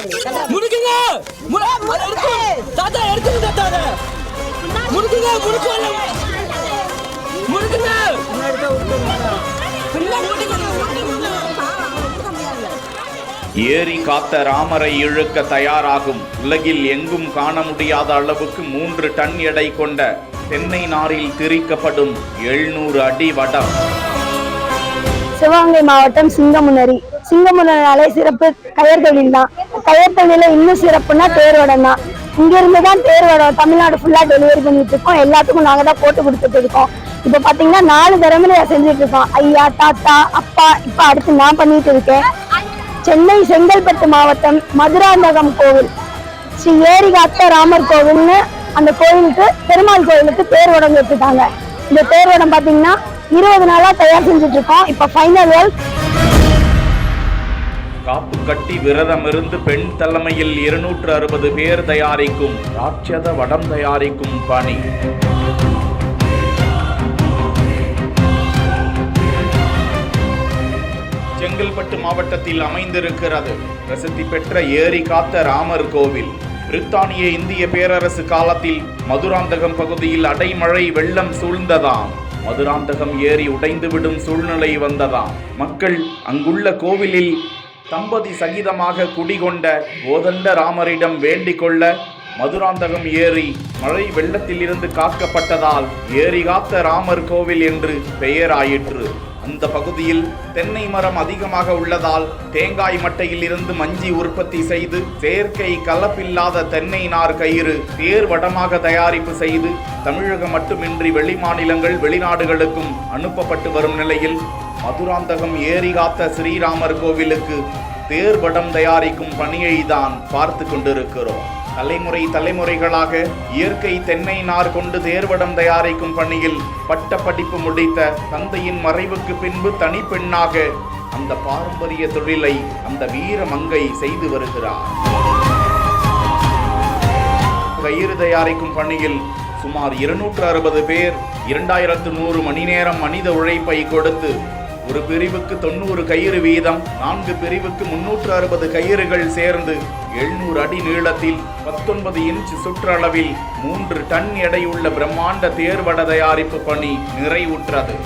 முடுக்குங்க தாத்தா எடுத்துங்க தாத்தா முடுக்குங்க முடுக்குங்க ஏரி காத்த ராமரை இழுக்க தயாராகும் உலகில் எங்கும் காண முடியாத அளவுக்கு 3 டன் எடை கொண்ட தென்னை நாரில் திரிக்கப்படும் 700 அடி வடம். சிவகங்கை மாவட்டம் சிங்கமுனரி. சிங்கமுனரினாலே சிறப்பு கயர் தொழில் தான். கயர் தொழில இன்னும் சிறப்புனா தேர்வடம் தான். இங்க இருந்துதான் தேர்வடம் தமிழ்நாடு ஃபுல்லா டெலிவரி பண்ணிட்டு இருக்கோம். எல்லாத்துக்கும் நாங்க தான் போட்டு கொடுத்துட்டு இருக்கோம். இப்ப பாத்தீங்கன்னா 4 தலைமுறையா செஞ்சுட்டு இருக்கோம். ஐயா, தாத்தா, அப்பா, இப்ப அடுத்து நான் பண்ணிட்டு இருக்கேன். சென்னை செங்கல்பட்டு மாவட்டம் மதுராந்தகம் கோவில் ஸ்ரீ ஏரிகாத்த ராமர் கோவில்னு அந்த கோவிலுக்கு பெருமாள் கோவிலுக்கு தேர்வடம் வச்சுட்டாங்க. இந்த தேர்வடம் பாத்தீங்கன்னா 20 நாளா தயார் செஞ்சுட்டு இருக்கோம். இப்ப ஃபைனல் ஒர்க். காப்பு கட்டி விரதம் இருந்து பெண் தலைமையில் 260 பேர் தயாரிக்கும் ராட்சத வடம் தயாரிக்கும் பணி. செங்கல்பட்டு மாவட்டத்தில் அமைந்திருக்கிறது பிரசித்தி பெற்ற ஏரி காத்த ராமர் கோவில். பிரித்தானிய இந்திய பேரரசு காலத்தில் மதுராந்தகம் பகுதியில் அடைமழை வெள்ளம் சூழ்ந்ததாம். மதுராந்தகம் ஏரி உடைந்துவிடும் சூழ்நிலை வந்ததாம். மக்கள் அங்குள்ள கோவிலில் தம்பதி சகிதமாக குடிகொண்ட கோதண்ட ராமரிடம் வேண்டிக் கொள்ள மதுராந்தகம் ஏரி மழை வெள்ளத்திலிருந்து காக்கப்பட்டதால் ஏரி காத்த ராமர் கோவில் என்று பெயராயிற்று. அந்த பகுதியில் தென்னை மரம் அதிகமாக உள்ளதால் தேங்காய் மட்டையில் இருந்து மஞ்சி உற்பத்தி செய்து செயற்கை கலப்பில்லாத தென்னை நார் கயிறு தேர் வடமாக தயாரிப்பு செய்து தமிழகம் மட்டுமின்றி வெளிமாநிலங்கள் வெளிநாடுகளுக்கும் அனுப்பப்பட்டு வரும் நிலையில் மதுராந்தகம் ஏரி காத்த ஸ்ரீராமர் கோவிலுக்கு தேர் வடம் தயாரிக்கும் பணியை தான் பார்த்து கொண்டிருக்கிறோம். தலைமுறைகளாக இயற்கை தென்னை நார் கொண்டு தேர்வடம் தயாரிக்கும் பணியில் பட்ட படிப்பு முடித்த தந்தையின் மறைவுக்கு பின்பு தனிப்பெண்ணாக அந்த பாரம்பரிய தொழிலை அந்த வீர மங்கை செய்து வருகிறார். கயிறு தயாரிக்கும் பணியில் சுமார் 260 பேர் 2100 மணி நேரம் மனித உழைப்பை கொடுத்து ஒரு பிரிவுக்கு 90 கயிறு வீதம் 4 பிரிவுக்கு 360 கயிறுகள் சேர்ந்து 700 அடி நீளத்தில் 19 இன்ச் சுற்றளவில் 3 டன் எடையுள்ள பிரம்மாண்ட தேர்வட தயாரிப்பு பணி நிறைவுற்றது.